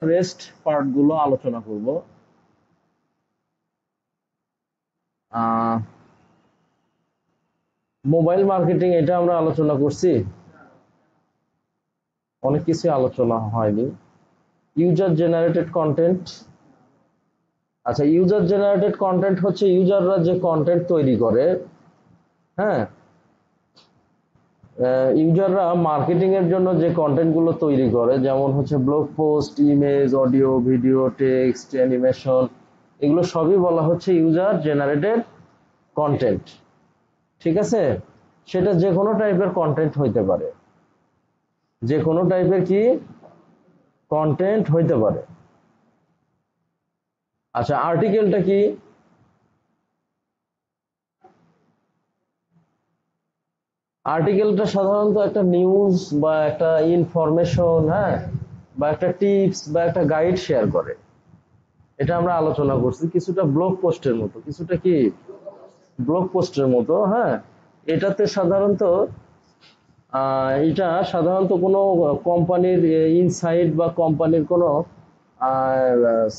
Rest part গুলো আলোচনা করব। মোবাইল মার্কেটিং এটা আমরা আলোচনা করছি, অনেক কিছু আলোচনা হয়নি। User generated content. আচ্ছা, ইউজার জেনারেটেড কন্টেন্ট হচ্ছে ইউজাররা যে কন্টেন্ট তৈরি করে। হ্যাঁ, ইউজাররা মার্কেটিং এর জন্য যে কন্টেন্ট গুলো তৈরি করে, যেমন হচ্ছে blog post, image, audio, video, text, animation, এগুলো সবই বলা হচ্ছে ইউজার জেনারেটেড কন্টেন্ট। ঠিক আছে, সেটা যে কোনো টাইপের কন্টেন্ট হইতে পারে, যে কোনো টাইপের কি কন্টেন্ট হইতে পারে। আচ্ছা, আর্টিকেলটা কি? আর্টিকেলটা সাধারণত একটা নিউজ বা একটা ইনফরমেশন, হ্যাঁ, বা একটা টিপস বা একটা গাইড শেয়ার করে। এটা আমরা আলোচনা করছি, কিছুটা ব্লগ পোস্টের মতো, কিছুটা কি ব্লগ পোস্টের মতো। হ্যাঁ, এটাতে সাধারণত এটা সাধারণত কোনো কোম্পানির ইনসাইট বা কোম্পানির কোনো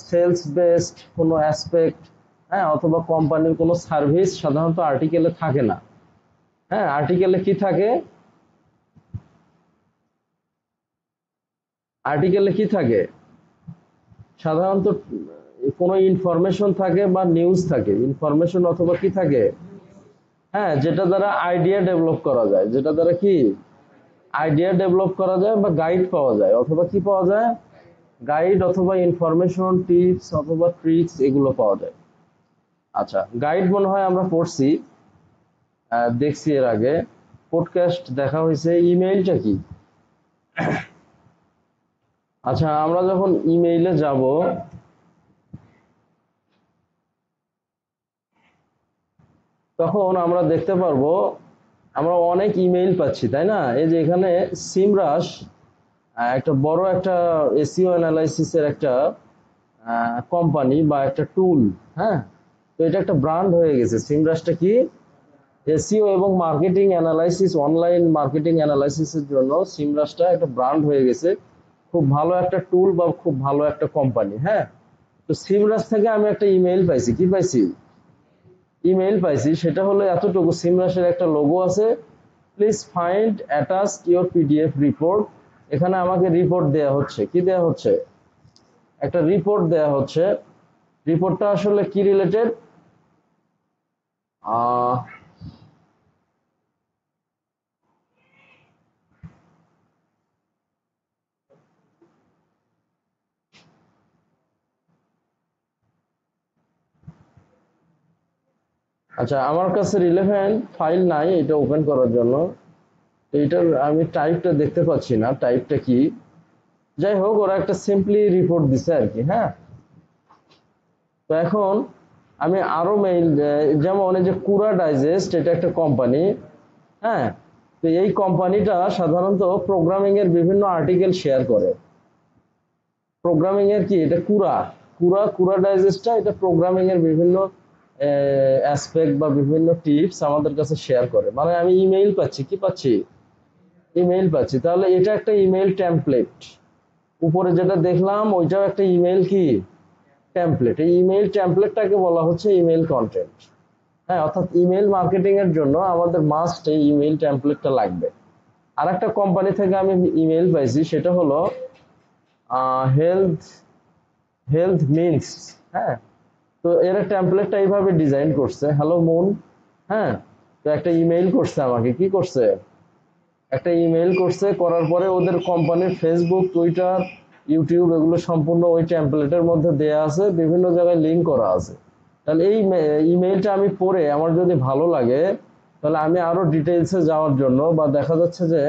সেলস বেসড কোনো অ্যাসপেক্ট, হ্যাঁ, অথবা কোম্পানির কোনো সার্ভিস সাধারণত আর্টিকেলে থাকে না। হ্যাঁ, আর্টিকেলে কি থাকে? আর্টিকেলে কি থাকে সাধারণত? কোনো ইনফরমেশন থাকে বা নিউজ থাকে, ইনফরমেশন অথবা কি থাকে, হ্যাঁ, যেটা দ্বারা আইডিয়া ডেভেলপ করা যায়, যেটা দ্বারা কি আইডিয়া ডেভেলপ করা যায় বা গাইড পাওয়া যায়, অথবা কি পাওয়া যায়, গাইড অথবা ইনফরমেশন, টিপস অথবা ট্রিক্স, এগুলো পাওয়া যায়। আচ্ছা, গাইড মনে হয় আমরা পড়ছি, দেখছি এর আগে পডকাস্ট দেখা হয়েছে। ইমেইলটা কি? আচ্ছা, আমরা যখন ইমেইলে যাব তখন আমরা দেখতে পারবো আমরা অনেক ইমেইল পাচ্ছি, তাই না? এই যে এখানে সিমরাশ, একটা বড় একটা এসইও অ্যানালাইসিসের একটা কোম্পানি বা একটা টুল। হ্যাঁ, তো এটা একটা ব্র্যান্ড হয়ে গেছে। সিমরাশটা কি? এসইও এবং মার্কেটিং অ্যানালাইসিস, অনলাইন মার্কেটিং অ্যানালাইসিসের জন্য সিমরাশটা একটা ব্র্যান্ড হয়ে গেছে। খুব ভালো একটা টুল বা খুব ভালো একটা কোম্পানি। হ্যাঁ, তো সিমরাশ থেকে আমি একটা ইমেইল পাইছি। কি পাইছি? ইমেইল পাইছি। সেটা হলো এতটুকু, সিমরাশের একটা লোগো আছে, please find attached your PDF report. এখানে আমাকে রিপোর্ট দেয়া হচ্ছে। কি দেয়া হচ্ছে? একটা রিপোর্ট দেয়া হচ্ছে। রিপোর্টটা আসলে কি রিলেটেড? আহ আচ্ছা, আমার কাছে রিলেভেন্ট ফাইল নাই এটা ওপেন করার জন্য। এইটার আমি টাইপটা দেখতে পাচ্ছি না, টাইপটা কি। যাই হোক, ওরা একটা সিম্পলি রিপোর্ট দিছে আর কি। হ্যাঁ, তো এখন আমি আরো মেইল, যেমন এই যে কুরা ডাইজেস্ট, এটা একটা কোম্পানি। হ্যাঁ, তো এই কোম্পানিটা সাধারণত প্রোগ্রামিং এর বিভিন্ন আর্টিকেল শেয়ার করে। প্রোগ্রামিং এর কি এটা কুরা, কুরা কুরা ডাইজেস্টটা এটা প্রোগ্রামিং এর বিভিন্ন অ্যাসপেক্ট বা বিভিন্ন টিপস আমাদের কাছে শেয়ার করে। মানে আমি ইমেইল পাচ্ছি, কি পাচ্ছি? ইমেইল পাচ্ছি। তাহলে এটা একটা ইমেইল টেমপ্লেট। উপরে যেটা দেখলাম ওইটাও একটা ইমেইল কি টেমপ্লেট। এই ইমেইল টেমপ্লেটটাকে বলা হচ্ছে ইমেইল কন্টেন্ট। হ্যাঁ, অর্থাৎ ইমেইল মার্কেটিং এর জন্য আমাদের মাস্ট এই ইমেইল টেমপ্লেটটা লাগবে। আর একটা কোম্পানি থেকে আমি ইমেইল পাইছি, সেটা হলো হেলথ হেলথ মিনস। হ্যাঁ, তো এর টেমপ্লেটটা এইভাবে ডিজাইন করছে, হ্যালো মুন। হ্যাঁ, তো একটা ইমেইল করছে আমাকে, কি করছে, একটা ইমেইল করছে, করার পরে ওদের কোম্পানির ফেসবুক, টুইটার, ইউটিউব এগুলো সম্পূর্ণ ওই টেমপ্লেটের মধ্যে দেয়া আছে, বিভিন্ন জায়গায় লিঙ্ক করা আছে। তাহলে এই ইমেইলটা আমি পড়ে আমার যদি ভালো লাগে, তাহলে আমি আরো ডিটেইলসে যাওয়ার জন্য, বা দেখা যাচ্ছে যে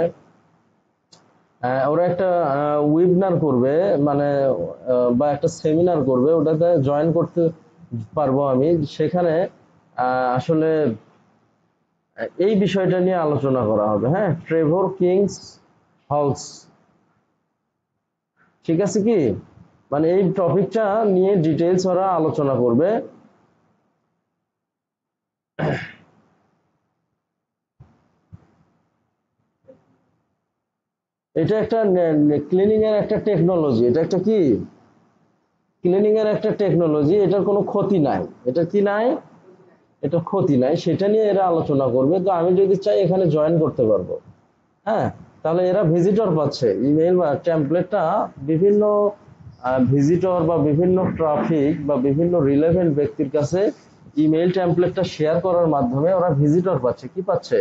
ওরা একটা ওয়েবিনার করবে, মানে বা একটা সেমিনার করবে, ওটাতে জয়েন করতে পারবো আমি। সেখানে আসলে এই বিষয়টা নিয়ে আলোচনা করা হবে। হ্যাঁ, ট্রেভর কিংস হাউস, ঠিক আছে কি, মানে এই টপিকটা নিয়ে ডিটেইলস ওরা আলোচনা করবে। এটা একটা ক্লিনিং এর একটা টেকনোলজি, এটা একটা কি ক্লিনিং এর একটা টেকনোলজি, এটার কোনো ক্ষতি নাই, এটা কি নাই, এটা ক্ষতি নাই, সেটা নিয়ে এরা আলোচনা করবে। তো আমি যদি চাই এখানে জয়েন করতে পারবো। হ্যাঁ, তাহলে এরা ভিজিটর পাচ্ছে, ইমেল বা টেমপ্লেটটা বিভিন্ন ভিজিটর বা বিভিন্ন ট্রাফিক বা বিভিন্ন রিলেভেন্ট ব্যক্তির কাছে ইমেল টেমপ্লেটটা শেয়ার করার মাধ্যমে ওরা ভিজিটর পাচ্ছে, কি পাচ্ছে।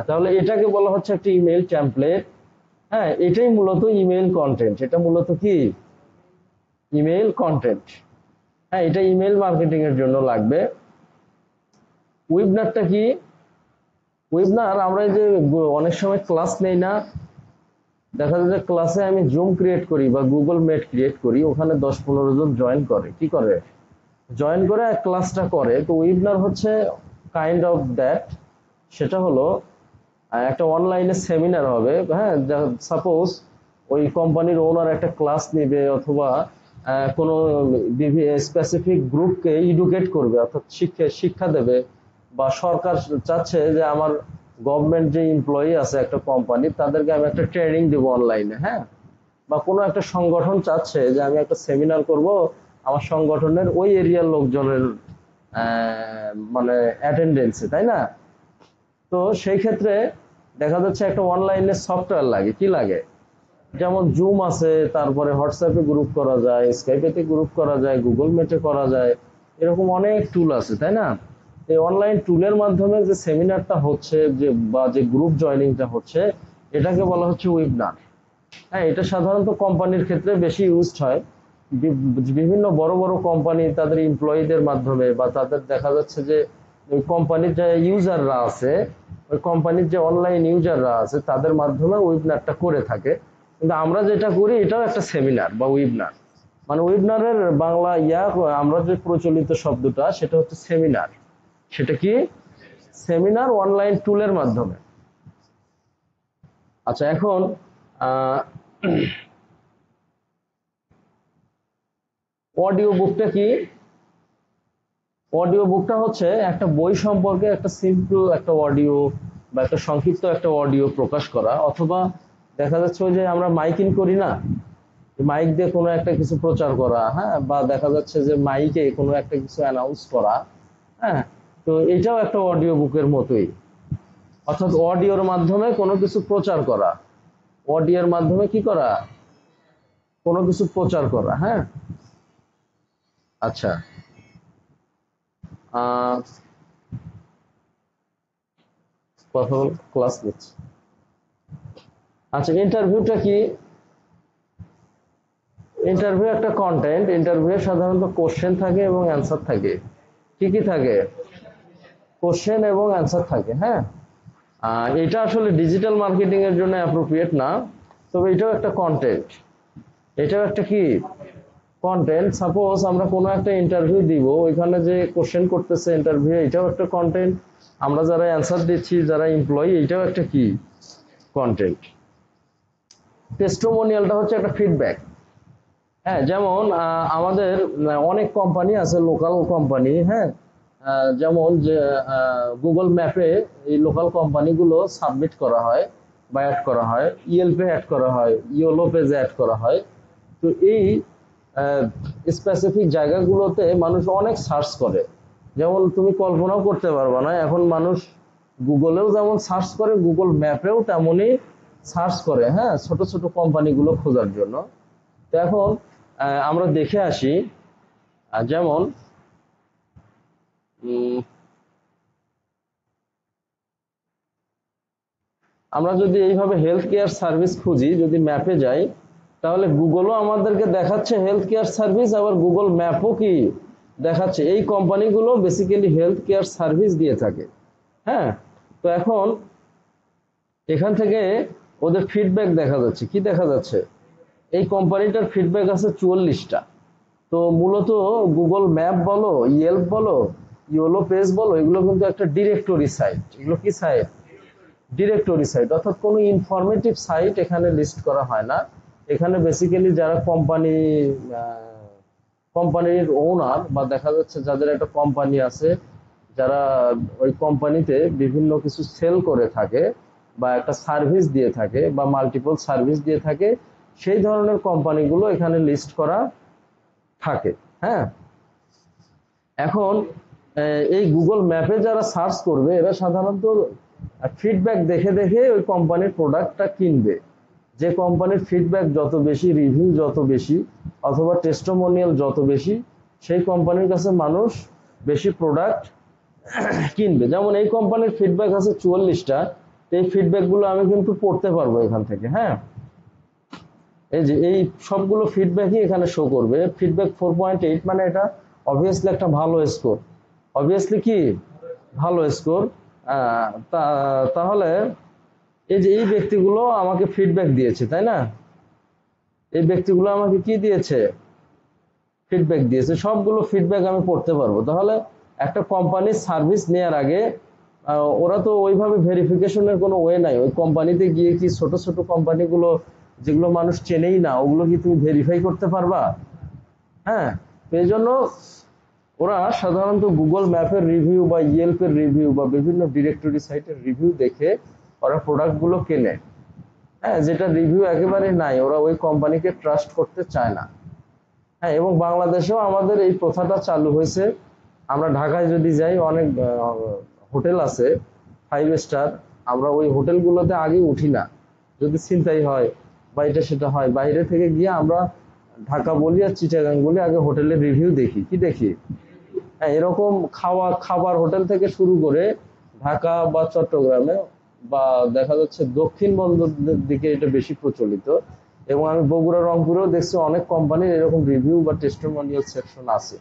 তাহলে এটাকে বলা হচ্ছে একটা ইমেল টেমপ্লেট। হ্যাঁ, এটাই মূলত ইমেল কন্টেন্ট, এটা মূলত কি ইমেল কন্টেন্ট। হ্যাঁ, এটা ইমেল মার্কেটিং এর জন্য লাগবে। ওয়েবিনারটা কি? ওয়েবিনার আমরা এই যে অনেক সময় ক্লাস নেই না, দেখা যায় যে ক্লাসে আমি জুম ক্রিয়েট করি বা গুগল মিট ক্রিয়েট করি, ওখানে 10-15 জন জয়েন করে, কি করে, জয়েন করে ক্লাসটা করে। তো ওয়েবিনার হচ্ছে কাইন্ড অফ দ্যাট। সেটা হলো একটা অনলাইনে সেমিনার হবে। হ্যাঁ, সাপোজ ওই কোম্পানির ওনার একটা ক্লাস নেবে, অথবা কোনো স্পেসিফিক গ্রুপকে এডুকেট করবে, অর্থাৎ শিক্ষা দেবে। বা সরকার চাচ্ছে যে আমার গভর্নমেন্ট যে এমপ্লয়ি আছে একটা কোম্পানি, তাদেরকে আমি একটা ট্রেনিং দেবো অনলাইনে। হ্যাঁ, বা কোনো একটা সংগঠন চাচ্ছে যে আমি একটা সেমিনার করব আমার সংগঠনের ওই এরিয়ার লোকজনের মানে অ্যাটেন্ডেন্সে, তাই না? তো সেই ক্ষেত্রে দেখা যাচ্ছে একটা অনলাইনে সফটওয়্যার লাগে, কি লাগে, যেমন জুম আছে, তারপরে হোয়াটসঅ্যাপে গ্রুপ করা যায়, স্কাইপেতে গ্রুপ করা যায়, গুগল মিটে করা যায়, এরকম অনেক টুল আছে, তাই না? এই অনলাইন টুলের মাধ্যমে যে সেমিনারটা হচ্ছে, যে বা যে গ্রুপ জয়নিংটা হচ্ছে, এটাকে বলা হচ্ছে ওয়েবিনার। হ্যাঁ, এটা সাধারণত কোম্পানির ক্ষেত্রে বেশি ইউজড হয়। বিভিন্ন বড় বড় কোম্পানি তাদের এমপ্লয়ীদের মাধ্যমে, বা তাদের দেখা যাচ্ছে যে ওই কোম্পানির যে ইউজাররা আছে, ওই কোম্পানির যে অনলাইন ইউজাররা আছে, তাদের মাধ্যমে ওয়েবিনারটা করে থাকে। কিন্তু আমরা যেটা করি এটাও একটা সেমিনার বা ওয়েবিনার। মানে ওয়েবিনারের বাংলা আমরা যে প্রচলিত শব্দটা সেটা হচ্ছে সেমিনার। সেটা কি সেমিনার অনলাইন টুলের মাধ্যমে। আচ্ছা, এখন অডিও বুকটা কি? অডিও বুকটা হচ্ছে একটা বই সম্পর্কে একটা সিম্পল একটা অডিও বা একটা সংক্ষিপ্ত একটা অডিও প্রকাশ করা, অথবা দেখা যাচ্ছে ওই যে আমরা মাইকিং করি না, মাইক দিয়ে কোনো একটা কিছু প্রচার করা। হ্যাঁ, বা দেখা যাচ্ছে যে মাইকে কোনো একটা কিছু অ্যানাউন্স করা। হ্যাঁ, তো এটাও একটা অডিও বুকের মতোই, অর্থাৎ অডিওর মাধ্যমে কোনো কিছু প্রচার করা, অডিওর মাধ্যমে কি করা, কোনো কিছু প্রচার করা। হ্যাঁ, আচ্ছা, আহ কথা বল, ক্লাস নিচ্ছি। আচ্ছা, ইন্টারভিউটা কি? ইন্টারভিউ একটা কন্টেন্ট। ইন্টারভিউ সাধারণত কোশ্চেন থাকে এবং অ্যান্সার থাকে। কি কি থাকে? কোশ্চেন এবং অ্যান্সার থাকে। হ্যাঁ, এটা আসলে ডিজিটাল মার্কেটিং এর জন্য অ্যাপ্রোপ্রিয়েট না, তবে এটাও একটা কন্টেন্ট। এটাও একটা কি কন্টেন্ট। সাপোজ আমরা কোনো একটা ইন্টারভিউ দিব, ওইখানে যে কোশ্চেন করতেছে ইন্টারভিউ, এটাও একটা কন্টেন্ট। আমরা যারা অ্যান্সার দিচ্ছি, যারা এমপ্লয়ি, এটাও একটা কি কন্টেন্ট। টেস্টিমোনিয়ালটা হচ্ছে একটা ফিডব্যাক। হ্যাঁ, যেমন আমাদের অনেক কোম্পানি আছে, লোকাল কোম্পানি। হ্যাঁ, যেমন যে গুগল ম্যাপে এই লোকাল কোম্পানিগুলো সাবমিট করা হয় বা অ্যাড করা হয়, ইয়েলপে অ্যাড করা হয়, ইয়োলো পেজে অ্যাড করা হয়। তো এই স্পেসিফিক জায়গাগুলোতে মানুষ অনেক সার্চ করে, যেমন তুমি কল্পনাও করতে পারবা না। এখন মানুষ গুগলেও যেমন সার্চ করে, গুগল ম্যাপেও তেমনই সার্চ করে। হ্যাঁ, ছোট ছোট কোম্পানিগুলো খোঁজার জন্য। তো এখন আমরা দেখে আসি, যেমন আমরা যদি এইভাবে হেলথ কেয়ার সার্ভিস খুঁজি, যদি ম্যাপে যাই, তাহলে গুগলও আমাদেরকে দেখাচ্ছে হেলথ কেয়ার সার্ভিস, আবার গুগল ম্যাপও কি দেখাচ্ছে। এই কোম্পানিগুলো বেসিক্যালি হেলথ কেয়ার সার্ভিস দিয়ে থাকে। হ্যাঁ, তো এখন এখান থেকে ওদের ফিডব্যাক দেখা যাচ্ছে, কি দেখা যাচ্ছে, এই কোম্পানিটার ফিডব্যাক আছে 44টা। তো মূলত গুগল ম্যাপ বলো, ইয়েল্প বলো, ইয়োলো পেজ বলো, এগুলো কিন্তু একটা ডিরেক্টরি সাইট। এগুলো কি সাইট? ডিরেক্টরি সাইট, অর্থাৎ কোনো ইনফরমেটিভ সাইট এখানে লিস্ট করা হয় না। এখানে বেসিক্যালি যারা কোম্পানির ওনার, বা দেখা যাচ্ছে যাদের একটা কোম্পানি আছে, যারা ওই কোম্পানিতে বিভিন্ন কিছু সেল করে থাকে বা একটা সার্ভিস দিয়ে থাকে বা মাল্টিপল সার্ভিস দিয়ে থাকে, সেই ধরনের কোম্পানিগুলো এখানে লিস্ট করা থাকে। হ্যাঁ, এখন এই গুগল ম্যাপে যারা সার্চ করবে এরা সাধারণত ফিডব্যাক দেখে দেখে ওই কোম্পানির প্রোডাক্টটা কিনবে। যে কোম্পানির ফিডব্যাক যত বেশি, রিভিউ যত বেশি, অথবা টেস্টিমোনিয়াল যত বেশি, সেই কোম্পানির কাছে মানুষ বেশি প্রোডাক্ট কিনবে। যেমন এই কোম্পানির ফিডব্যাক আছে 44টা, এই ফিডব্যাকগুলো আমি কিন্তু পড়তে পারবো এখান থেকে। হ্যাঁ, এই যে এই সবগুলো ফিডব্যাকই এখানে শো করবে। ফিডব্যাক 4.8 মানে এটা অবভিয়াসলি একটা ভালো স্কোর। অবভিয়াসলি কি ভালো স্কোর। তাহলে এই যে এই ব্যক্তিগুলো আমাকে ফিডব্যাক দিয়েছে, তাই না? এই ব্যক্তিগুলো আমাকে কি দিয়েছে? ফিডব্যাক দিয়েছে। সবগুলো ফিডব্যাক আমি পড়তে পারবো। তাহলে একটা কোম্পানির সার্ভিস নেওয়ার আগে ওরা তো ওইভাবে ভেরিফিকেশনের কোনো ওয়ে নাই। ওই কোম্পানিতে গিয়ে কি ছোট ছোট কোম্পানিগুলো যেগুলো মানুষ চেনেই না ওগুলো কি তুমি ভেরিফাই করতে পারবা? হ্যাঁ, এই জন্য ওরা সাধারণত গুগল ম্যাপের রিভিউ বা ইয়েল্পের রিভিউ বা বিভিন্ন ডিরেক্টরি সাইটের রিভিউ দেখে ওরা প্রোডাক্টগুলো কেনে। হ্যাঁ, যেটা রিভিউ একেবারে নাই ওরা ওই কোম্পানিকে ট্রাস্ট করতে চায় না। হ্যাঁ, এবং বাংলাদেশেও আমাদের এই প্রথাটা চালু হয়েছে। আমরা ঢাকায় যদি যাই, অনেক হোটেল আছে 5 স্টার, আমরা ওই হোটেলগুলোতে আগে উঠি না। যদি ছিনতাই হয় বা এটা সেটা হয়, বাইরে থেকে গিয়ে আমরা ঢাকা বলি আর চিটাগাং বলি, আগে হোটেলের রিভিউ দেখি। কি দেখি? হ্যাঁ, এরকম খাবার হোটেল থেকে শুরু করে ঢাকা বা চট্টগ্রামে বা দেখা যাচ্ছে দক্ষিণ বন্দরের দিকে এটা বেশি প্রচলিত। এবং আমি বগুড়া, রংপুরেও দেখছি অনেক কোম্পানির এরকম রিভিউ বা টেস্টিমোনিয়াল সেকশন আছে।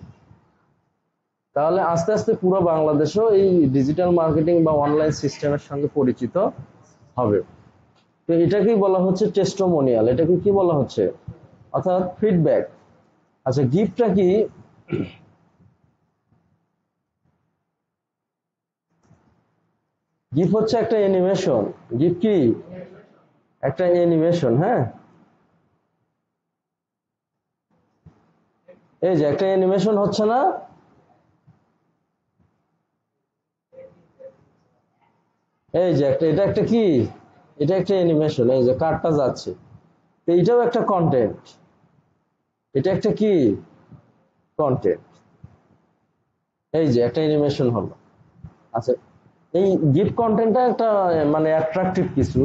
তাহলে আস্তে আস্তে পুরো বাংলাদেশও এই ডিজিটাল মার্কেটিং বা অনলাইন সিস্টেমের সঙ্গে পরিচিত হবে। তো এটাকেই বলা হচ্ছে টেস্টিমোনিয়াল। এটাকে কি বলা হচ্ছে? অর্থাৎ ফিডব্যাক। আচ্ছা, গিফটটা কি? গিফট হচ্ছে একটা অ্যানিমেশন। গিফট কি? একটা অ্যানিমেশন। হ্যাঁ, এই যে একটা অ্যানিমেশন হচ্ছে না? এই যে একটা, এটা একটা কি? এটা একটা অ্যানিমেশন। এই যে কার্ডটা যাচ্ছে, তো এইটাও একটা কন্টেন্ট। এটা একটা কি? কন্টেন্ট। এই যে একটা অ্যানিমেশন হলো। আচ্ছা, এই গিফট কন্টেন্টটা একটা মানে অ্যাট্রাকটিভ কিছু।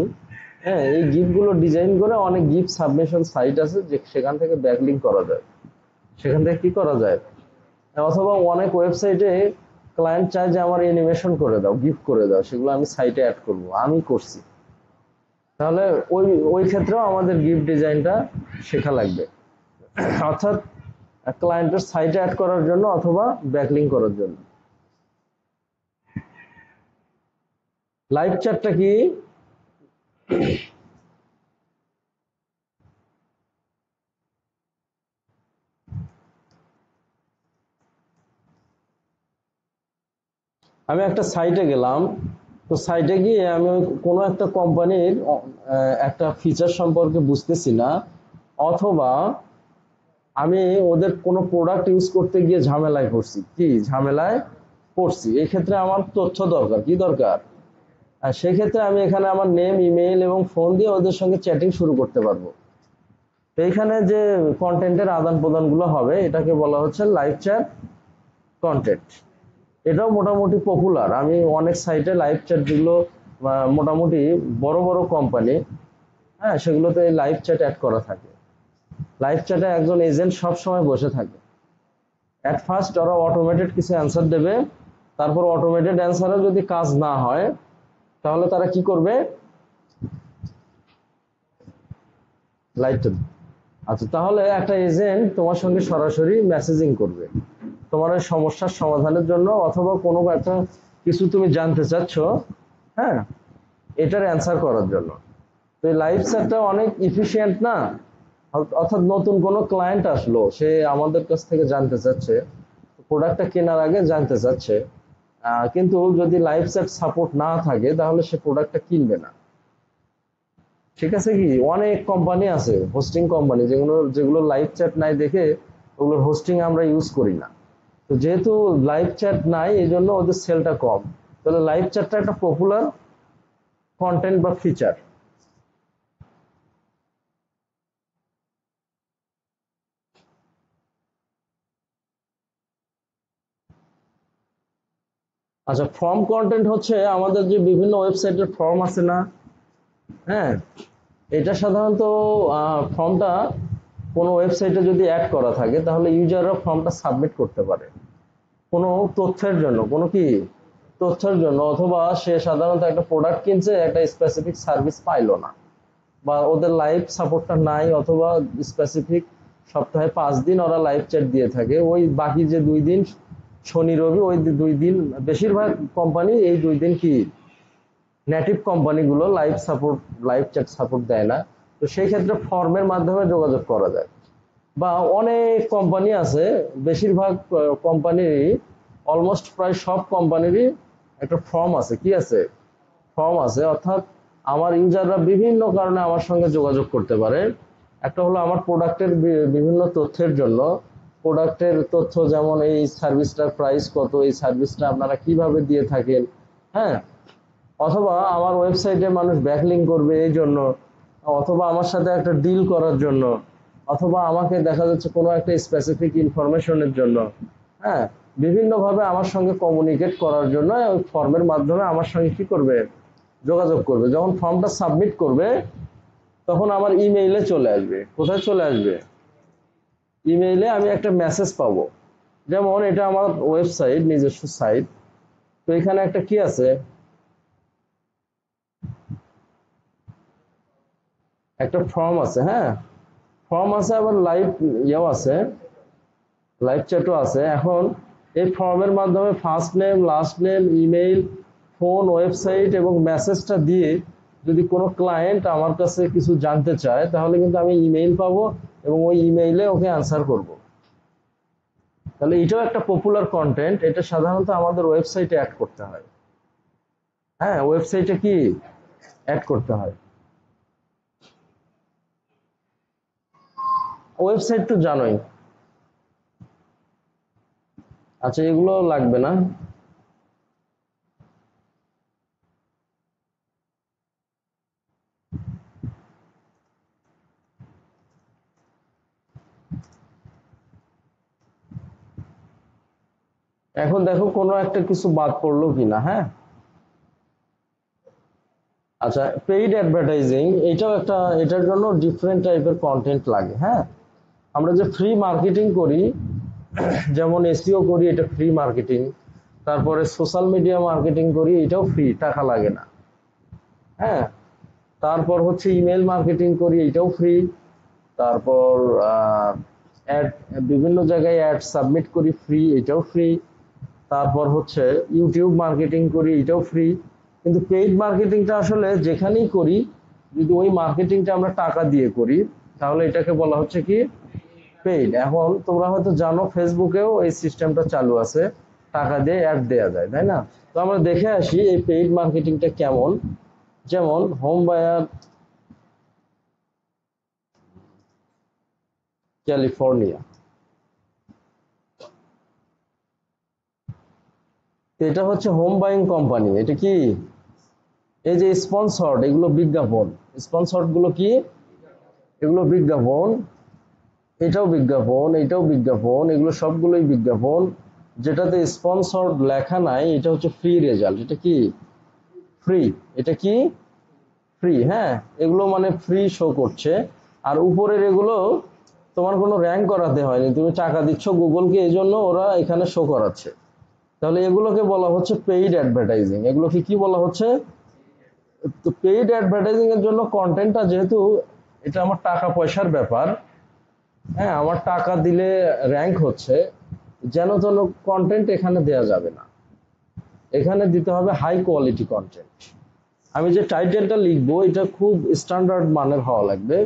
হ্যাঁ, এই গিফট গুলো ডিজাইন করে অনেক গিফট সাবমিশন সাইট আছে যে সেখান থেকে ব্যাকলিঙ্ক করা যায়। সেখান থেকে কি করা যায়? অথবা অনেক ওয়েবসাইটে ক্লায়েন্ট চায় যে আমার অ্যানিমেশন করে দাও, গিফট করে দাও, সেগুলো আমি সাইটে অ্যাড করব, আমি করছি। তাহলে ওই ওই ক্ষেত্রেও আমাদের গিফট ডিজাইনটা শেখা লাগবে। অর্থাৎ ক্লায়েন্টের সাইটে অ্যাড করার জন্য অথবা ব্যাকলিঙ্ক করার জন্য। লাইভ চ্যাটটা কি? আমি একটা সাইটে গেলাম, তো সাইটে গিয়ে আমি কোনো একটা কোম্পানির একটা ফিচার সম্পর্কে বুঝতেছি না, অথবা আমি ওদের কোনো প্রোডাক্ট ইউজ করতে গিয়ে ঝামেলায় পড়ছি। কি ঝামেলায় পড়ছি? এই ক্ষেত্রে আমার তথ্য দরকার। কি দরকার? আর সেক্ষেত্রে আমি এখানে আমার নেম, ইমেইল এবং ফোন দিয়ে ওদের সঙ্গে চ্যাটিং শুরু করতে পারবো। তো এইখানে যে কন্টেন্টের আদান প্রদানগুলো হবে এটাকে বলা হচ্ছে লাইভ চ্যাট কন্টেন্ট। এটাও মোটামুটি পপুলার। আমি অনেক সাইটে লাইভ চ্যাট যেগুলো মোটামুটি বড় বড় কোম্পানি, হ্যাঁ, সেগুলোতে লাইভ চ্যাট অ্যাড করা থাকে। লাইভ চ্যাটে একজন এজেন্ট সব সময় বসে থাকে। অ্যাট ফার্স্ট ওরা অটোমেটেড কিছু অ্যান্সার দেবে, তারপর অটোমেটেড অ্যান্সারে যদি কাজ না হয় তাহলে তারা কি করবে? লাইভটা। আচ্ছা, তাহলে একটা এজেন্ট তোমার সঙ্গে সরাসরি মেসেজিং করবে তোমার ওই সমস্যার সমাধানের জন্য, অথবা কোনো একটা কিছু তুমি জানতে চাচ্ছ, হ্যাঁ, এটার অ্যান্সার করার জন্য। তো এই লাইভ চ্যাটটা অনেক ইফিশিয়েন্ট না? অর্থাৎ নতুন কোনো ক্লায়েন্ট আসলো, সে আমাদের কাছ থেকে জানতে চাচ্ছে, প্রোডাক্টটা কেনার আগে জানতে চাচ্ছে, কিন্তু যদি লাইভ চ্যাট সাপোর্ট না থাকে তাহলে সে প্রোডাক্টটা কিনবে না। ঠিক আছে? কি অনেক কোম্পানি আছে, হোস্টিং কোম্পানি, যেগুলো যেগুলো লাইভ চ্যাট নাই দেখে ওগুলোর হোস্টিং আমরা ইউজ করি না। তো যেহেতু লাইভ চ্যাট নাই এই জন্য ওদের সেলটা কম। তাহলে লাইভ চ্যাটটা একটা পপুলার কন্টেন্ট বা ফিচার। আচ্ছা, ফর্ম কন্টেন্ট হচ্ছে আমাদের যে বিভিন্ন ওয়েবসাইটের ফর্ম আছে না, হ্যাঁ, এটা সাধারণত ফর্মটা কোনো ওয়েবসাইটে যদি অ্যাড করা থাকে তাহলে ইউজাররা ফর্মটা সাবমিট করতে পারে কোনো তথ্যের জন্য, কোনো কি তথ্যের জন্য, অথবা সে সাধারণত একটা প্রোডাক্ট কিনছে, একটা স্পেসিফিক সার্ভিস পাইলো না, বা ওদের লাইভ সাপোর্টটা নাই, অথবা স্পেসিফিক সপ্তাহে 5 দিন ওরা লাইভ চ্যাট দিয়ে থাকে, ওই বাকি যে 2 দিন শনি রবি ওই 2 দিন বেশিরভাগ কোম্পানি এই 2 দিন কি নেটিভ কোম্পানিগুলো লাইভ চ্যাট সাপোর্ট দেয় না। তো সেই ক্ষেত্রে ফর্মের মাধ্যমে যোগাযোগ করা যায়। বা অনেক কোম্পানি আছে, বেশিরভাগ কোম্পানিরই, অলমোস্ট প্রায় সব কোম্পানিরই একটা ফর্ম আছে, কি আছে, ফর্ম আছে, অর্থাৎ আমার ইউজাররা বিভিন্ন কারণে আমার সঙ্গে যোগাযোগ করতে পারে। একটা হলো আমার প্রোডাক্টের বিভিন্ন তথ্যের জন্য, প্রোডাক্টের তথ্য যেমন এই সার্ভিসটার প্রাইস কত, এই সার্ভিসটা আপনারা কিভাবে দিয়ে থাকেন, হ্যাঁ, অথবা আমার ওয়েবসাইটে মানুষ ব্যাকলিঙ্ক করবে এই জন্য, অথবা আমার সাথে একটা ডিল করার জন্য, অথবা আমাকে দেখা যাচ্ছে কোনো একটা স্পেসিফিক ইনফরমেশনের জন্য, হ্যাঁ, বিভিন্নভাবে আমার সঙ্গে কমিউনিকেট করার জন্য ওই ফর্মের মাধ্যমে আমার সঙ্গে কি করবে, যোগাযোগ করবে। যখন ফর্মটা সাবমিট করবে তখন আমার ইমেইলে চলে আসবে। কোথায় চলে আসবে? ইমেইলে আমি একটা মেসেজ পাবো। যেমন এটা আমার ওয়েবসাইট, নিজস্ব সাইট, তো এখানে একটা কি আছে, একটা ফর্ম আছে, হ্যাঁ, ফর্ম আছে, আবার লাইভ ইয়েও আছে, লাইভ চ্যাটও আছে। এখন এই ফর্মের মাধ্যমে first name, last name, email, phone, website এবং মেসেজটা দিয়ে যদি কোনো ক্লায়েন্ট আমার কাছে কিছু জানতে চায় তাহলে কিন্তু আমি ইমেইল পাবো এবং ওই ইমেইলে ওকে আনসার করব। তাহলে এটাও একটা পপুলার কন্টেন্ট, এটা সাধারণত আমাদের ওয়েবসাইটে অ্যাড করতে হয়। হ্যাঁ, ওয়েবসাইটে কি অ্যাড করতে হয়? ওয়েবসাইট তো জানোই। আচ্ছা, এগুলো লাগবে না। এখন দেখো কোনো একটা কিছু বাদ পড়লো কিনা, হ্যাঁ। আচ্ছা, পেইড অ্যাডভার্টাইজিং, এটাও একটা, এটার জন্য ডিফারেন্ট টাইপের কন্টেন্ট লাগে, হ্যাঁ। আমরা যে ফ্রি মার্কেটিং করি, যেমন এসইও করি, এটা ফ্রি মার্কেটিং। তারপরে সোশ্যাল মিডিয়া মার্কেটিং করি, এটাও ফ্রি, টাকা লাগে না, হ্যাঁ। তারপর হচ্ছে ইমেল মার্কেটিং করি, এটাও ফ্রি। তারপর অ্যাড, বিভিন্ন জায়গায় অ্যাড সাবমিট করি, ফ্রি, এটাও ফ্রি। তারপর হচ্ছে ইউটিউব মার্কেটিং করি, এটাও ফ্রি। কিন্তু পেইড মার্কেটিংটা আসলে যেখানেই করি, যদি ওই মার্কেটিংটা আমরা টাকা দিয়ে করি তাহলে এটাকে বলা হচ্ছে কি পেইড। এখন তোমরা হয়তো জানো ফেসবুকেও এই সিস্টেমটা চালু আছে, টাকা দিয়ে অ্যাড দেওয়া যায়, তাই না? তো আমরা দেখে আসি এই পেইড মার্কেটিংটা কেমন। যেমন হোম বায়ার ক্যালিফোর্নিয়া, এটা হচ্ছে হোম বাইং কোম্পানি। এটা কি, এই যে স্পন্সর্ড, এগুলো বিজ্ঞাপন, স্পন্সর্ড গুলো কি, এগুলো বিজ্ঞাপন, এটাও বিজ্ঞাপন, এটাও বিজ্ঞাপন, এগুলো সবগুলোই বিজ্ঞাপন। যেটাতে স্পন্সর্ড লেখা নাই এটা হচ্ছে ফ্রি রেজাল্ট। এটা কি ফ্রি, এটা কি ফ্রি, হ্যাঁ, এগুলো মানে ফ্রি শো করছে। আর উপরের এগুলো তোমার কোনো র্যাঙ্ক করাতে হয়নি, তুমি টাকা দিচ্ছ গুগলকে, এই জন্য ওরা এখানে শো করাচ্ছে। তাহলে এগুলোকে বলা হচ্ছে পেইড অ্যাডভার্টাইজিং। এগুলোকে কি বলা হচ্ছে? তো পেইড অ্যাডভার্টাইজিং এর জন্য কন্টেন্টটা, যেহেতু এটা আমার টাকা পয়সার ব্যাপার, হ্যাঁ, আমার টাকা দিলে র্যাঙ্ক হচ্ছে, যেন তেন কন্টেন্ট এখানে দেয়া যাবে না, এখানে দিতে হবে হাই কোয়ালিটি কন্টেন্ট। আমি যে টাইটেলটা লিখবো এটা খুব স্ট্যান্ডার্ড মানের হওয়া লাগবে,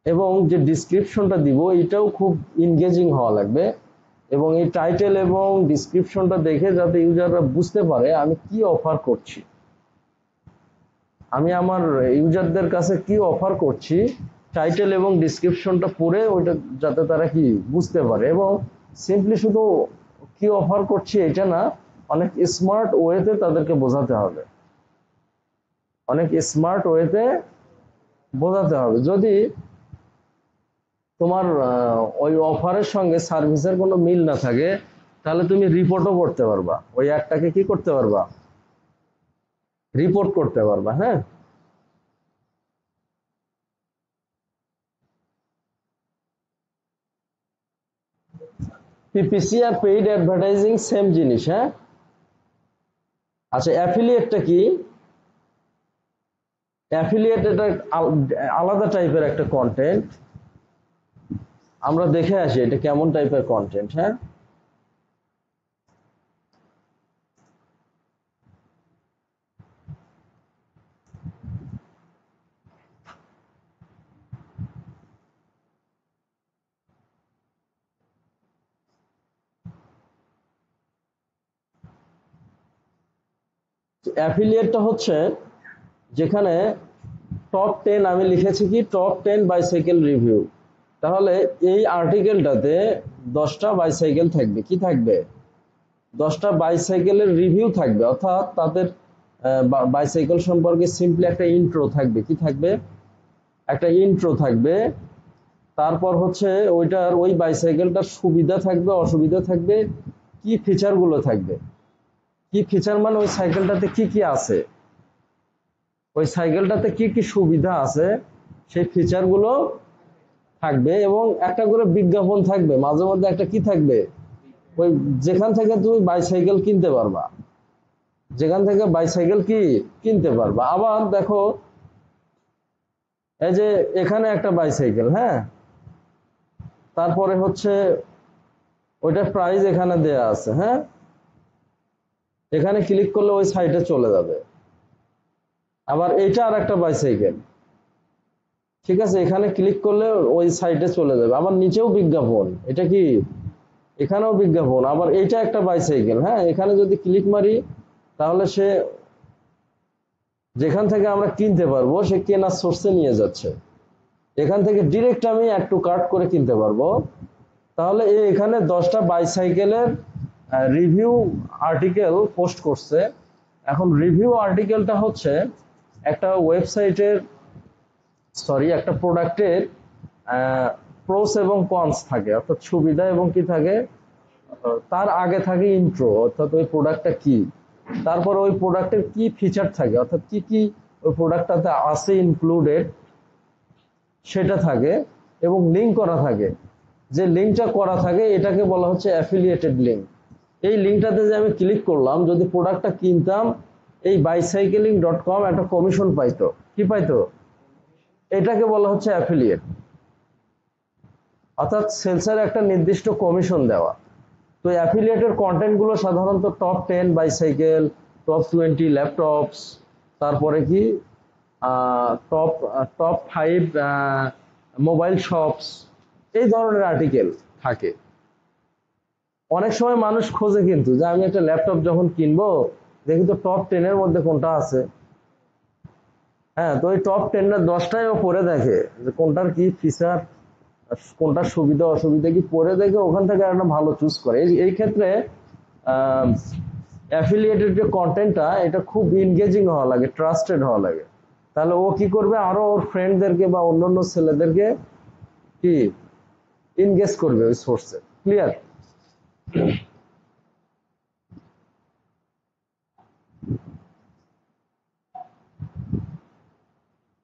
এবং যে ডিসক্রিপশনটা দিব এটাও খুব ইনগেজিং হওয়া লাগবে। এবং এই টাইটেল এবং ডিসক্রিপশনটা দেখে যাতে ইউজাররা বুঝতে পারে আমি কি অফার করছি, আমি আমার ইউজারদের কাছে কি অফার করছি, টাইটেল এবং ডিসক্রিপশনটা পড়ে ওইটা যাতে তারা কি বুঝতে পারে। এবং সিম্পলি শুধু কি অফার করছি এটা না, অনেক স্মার্ট ওয়েতে তাদেরকে বোঝাতে হবে, অনেক স্মার্ট ওয়েতে বোঝাতে হবে। যদি তোমার ওই অফারের সঙ্গে সার্ভিসের কোনো মিল না থাকে তাহলে তুমি রিপোর্টও করতে পারবা, ওই অ্যাডটাকে কি করতে পারবা, রিপোর্ট করতে পারবা। হ্যাঁ, পিপিসি আর পেইড অ্যাডভার্টাইজিং সেম জিনিস। হ্যাঁ, আচ্ছা অ্যাফিলিয়েটটা কি? অ্যাফিলিয়েট এটা আলাদা টাইপের একটা কন্টেন্ট, আমরা দেখে আসি এটা কেমন টাইপের কন্টেন্ট। হ্যাঁ, অ্যাফিলিয়েটটা হচ্ছে যেখানে টপ 10, আমি লিখেছি কি টপ 10 বাইসাইকেল রিভিউ, তাহলে এই আর্টিকেলটাতে 10টা বাইসাইকেল থাকবে, কি থাকবে, 10টা বাইসাইকেলের রিভিউ থাকবে, অর্থাৎ তাদের বাইসাইকেল সম্পর্কে সিম্পলি একটা ইন্ট্রো থাকবে, কি থাকবে, একটা ইন্ট্রো থাকবে। তারপর হচ্ছে ওইটার ওই বাইসাইকেলটার সুবিধা থাকবে, অসুবিধা থাকবে, কি ফিচারগুলো থাকবে, কি ফিচার মানে ওই সাইকেলটাতে কি কি আছে, ওই সাইকেলটাতে কি কি সুবিধা আছে সেই ফিচারগুলো থাকবে, এবং একটা করে বিজ্ঞাপন থাকবে মাঝে মধ্যে, একটা কি থাকবে, ওই যেখান থেকে তুমি বাইসাইকেল কিনতে পারবা, যেখান থেকে বাইসাইকেল কি কিনতে পারবা। আবার দেখো এই যে এখানে একটা বাইসাইকেল, হ্যাঁ, তারপরে হচ্ছে ওইটার প্রাইস এখানে দেয়া আছে। হ্যাঁ, এখানে ক্লিক করলে ওই সাইটে চলে যাবে। আবার এইটা আর একটা বাইসাইকেল, ঠিক আছে, এখানে ক্লিক করলে ওই সাইটে চলে যাবে। আবার নিচেও বিজ্ঞাপন, এটা কি, এখানেও বিজ্ঞাপন। আবার এইটা একটা বাইসাইকেল, হ্যাঁ, এখানে যদি ক্লিক মারি তাহলে সে যেখান থেকে আমরা কিনতে পারবো সে কেনার সোর্সে নিয়ে যাচ্ছে, এখান থেকে ডিরেক্ট আমি অ্যাড টু কার্ট করে কিনতে পারবো। তাহলে এখানে 10টা বাইসাইকেলের রিভিউ আর্টিকেল পোস্ট করছে। এখন রিভিউ আর্টিকেলটা হচ্ছে একটা ওয়েবসাইটের, সরি একটা প্রোডাক্টের প্রোস এবং কনস থাকে, অর্থাৎ সুবিধা এবং কি থাকে, তার আগে থাকে ইন্ট্রো, অর্থাৎ ওই প্রোডাক্টটা কি, তারপর ওই প্রোডাক্টের কি ফিচার থাকে, অর্থাৎ কি কি ওই প্রোডাক্টটাতে আছে ইনক্লুডেড সেটা থাকে, এবং লিঙ্ক করা থাকে। যে লিঙ্কটা করা থাকে এটাকে বলা হচ্ছে অ্যাফিলিয়েটেড লিঙ্ক। এই লিঙ্কটাতে যে আমি ক্লিক করলাম, যদি প্রোডাক্টটা কিনতাম, এই bicycling.com একটা কমিশন পাইতো, কি পাইতো, এটাকে বলা হচ্ছে অ্যাফিলিয়েট, অর্থাৎ সেলসের একটা নির্দিষ্ট কমিশন দেওয়া। তো অ্যাফিলিয়েটের কন্টেন্টগুলো সাধারণত টপ 10 বাইসাইকেল, টপ 20 ল্যাপটপস, তারপরে কি টপ টপ 5 মোবাইল শপস, এই ধরনের আর্টিকেল থাকে। অনেক সময় মানুষ খোঁজে কিন্তু যে আমি একটা ল্যাপটপ যখন কিনবো দেখি তো টপ 10-এর মধ্যে কোনটা আছে। হ্যাঁ, তো ওই টপ 10-এর 10টাইও পড়ে দেখে যে কোনটার কি ফিচার, কোনটার সুবিধা অসুবিধা কি পড়ে দেখে ওখান থেকে একটা ভালো চুজ করে। এই ক্ষেত্রে অ্যাফিলিয়েটেড যে কন্টেন্টটা এটা খুব এনগেজিং হওয়া লাগে, ট্রাস্টেড হওয়া লাগে, তাহলে ও কি করবে, আরো ওর ফ্রেন্ডদেরকে বা অন্যান্য ছেলেদেরকে কি এনগেজ করবে ওই সোর্সে। ক্লিয়ার?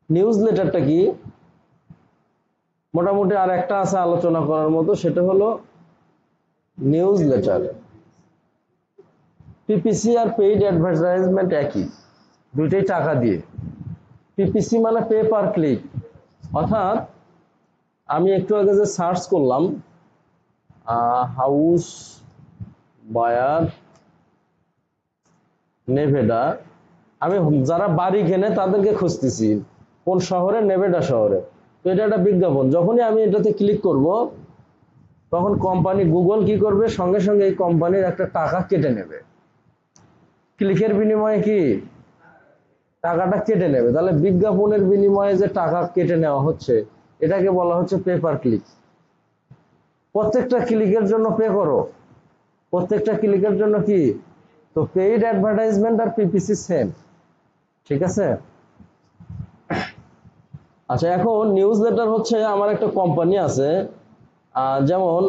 নিউজ লেটারটা কি, মোটামুটি আর একটা আছে আলোচনা করার মতো, সেটা হলো নিউজ লেটার। পিপিসি আর পেইড অ্যাডভার্টাইজমেন্ট একই, দুইটাই টাকা দিয়ে। পিপিসি মানে পে পার ক্লিক, অর্থাৎ আমি একটু আগে যে সার্চ করলাম হাউস বায়ার নেভেডা, আমি যারা বাড়ি কেনে তাদেরকে খুঁজতেছি কোন শহরে, নেভেডা শহরে। তো এটা একটা বিজ্ঞাপন, যখনই আমি এটাতে ক্লিক করব তখন কোম্পানি গুগল কি করবে, সঙ্গে সঙ্গে এই কোম্পানির একটা টাকা কেটে নেবে, ক্লিকের বিনিময়ে কি টাকাটা কেটে নেবে। তাহলে বিজ্ঞাপনের বিনিময়ে যে টাকা কেটে নেওয়া হচ্ছে এটাকে বলা হচ্ছে পে পার ক্লিক। প্রত্যেকটা ক্লিকের জন্য পে করো, প্রত্যেকটা ক্লিকের জন্য কি, তো পেইড অ্যাডভার্টাইজমেন্ট আর পিপিসি সেম, ঠিক আছে। আচ্ছা, এখন নিউজ লেটার হচ্ছে আমার একটা কোম্পানি আছে, যেমন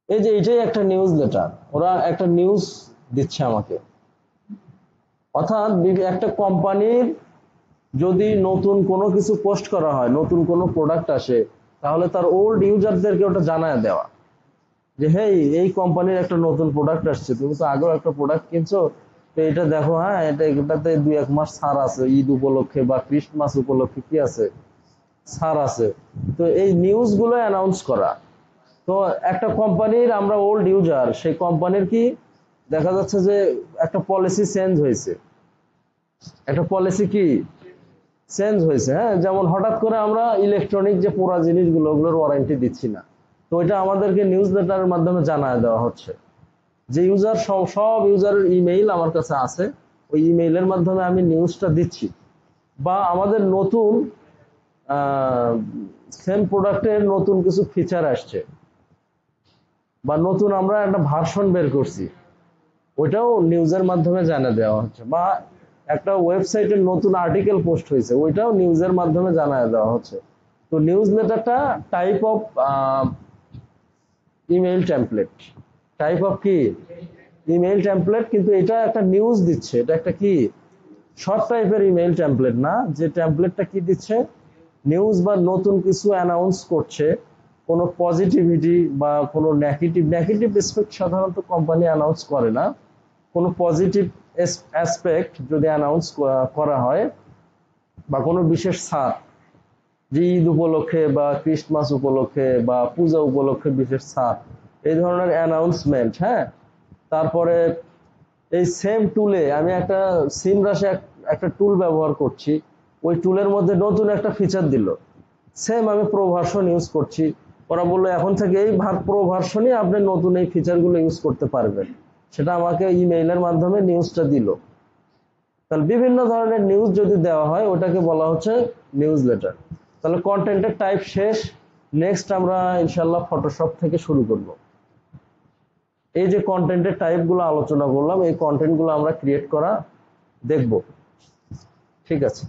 এই যে এটাই একটা নিউজ লেটার, ওরা একটা নিউজ দিচ্ছে আমাকে। অর্থাৎ একটা কোম্পানির যদি নতুন কোনো কিছু পোস্ট করা হয়, নতুন কোনো প্রোডাক্ট আসে, তাহলে তার ওল্ড ইউজারদেরকে ওটা জানায় দেওয়া যে হেই, এই কোম্পানির একটা নতুন প্রোডাক্ট আসছে, তুমি তো আগেও একটা প্রোডাক্ট কিনছো, তো এটা দেখো, হ্যাঁ এটাতে 2-1 মাস ছাড় আছে, ঈদ উপলক্ষে বা ক্রিসমাস উপলক্ষে কি আছে, ছাড় আছে। তো এই নিউজ গুলো অ্যানাউন্স করা। তো একটা কোম্পানির আমরা ওল্ড ইউজার, সেই কোম্পানির কি দেখা যাচ্ছে যে একটা পলিসি চেঞ্জ হয়েছে, একটা পলিসি কি চেঞ্জ হয়েছে, হ্যাঁ, যেমন হঠাৎ করে আমরা ইলেকট্রনিক যে পুরা জিনিসগুলো ওগুলোর ওয়ারেন্টি দিচ্ছি না, তো এটা আমাদেরকে নিউজ লেটারের মাধ্যমে জানায় দেওয়া হচ্ছে। যে ইউজার সব ইউজারের ইমেইল আমার কাছে আছে, ওই ইমেইলের মাধ্যমে আমি নিউজটা দিচ্ছি। বা আমাদের নতুন সেম প্রোডাক্টের নতুন কিছু ফিচার আসছে, বা নতুন আমরা একটা ভার্সন বের করছি, ওইটাও নিউজের মাধ্যমে জানা দেওয়া হচ্ছে। বা একটা ওয়েবসাইটের নতুন আর্টিকেল পোস্ট হয়েছে, ওইটাও নিউজের মাধ্যমে জানায় দেওয়া হচ্ছে। তো নিউজ লেটারটা type of email template, type of কি ইমেইল টেমপ্লেট, কিন্তু এটা একটা নিউজ দিচ্ছে, এটা একটা কি শর্ট টাইপের ইমেইল টেমপ্লেট না, যে টেমপ্লেটটা কি দিচ্ছে, নিউজ বা নতুন কিছু অ্যানাউন্স করছে, কোনো পজিটিভিটি বা কোনো নেগেটিভ এসপেক্ট সাধারণত কোম্পানি অ্যানাউন্স করে না, কোনো পজিটিভ অ্যাসপেক্ট যদি অ্যানাউন্স করা হয়, বা কোনো বিশেষ ছাড়, যে ঈদ উপলক্ষে বা ক্রিসমাস উপলক্ষে বা পূজা উপলক্ষে বিশেষ ছাড়, এই ধরনের অ্যানাউন্সমেন্ট, হ্যাঁ। তারপরে এই সেম টুলে আমি একটা সিমরাশে একটা টুল ব্যবহার করছি, ওই টুলের মধ্যে নতুন একটা ফিচার দিল, সেম আমি প্রো ভার্সন ইউজ করছি, ওরা বললো এখন থেকে এই প্রো ভার্সনই আপনি নতুন এই ফিচারগুলো ইউজ করতে পারবেন, সেটা আমাকে ইমেইলের মাধ্যমে নিউজটা দিল। তাহলে বিভিন্ন ধরনের নিউজ যদি দেওয়া হয়, ওটাকে বলা হচ্ছে নিউজ লেটার। তাহলে কন্টেন্টের টাইপ শেষ। নেক্সট আমরা ইনশাল্লাহ ফটোশপ থেকে শুরু করব। এই যে কন্টেন্টের টাইপগুলো আলোচনা করলাম, এই কন্টেন্টগুলো আমরা ক্রিয়েট করা দেখব। ঠিক আছে।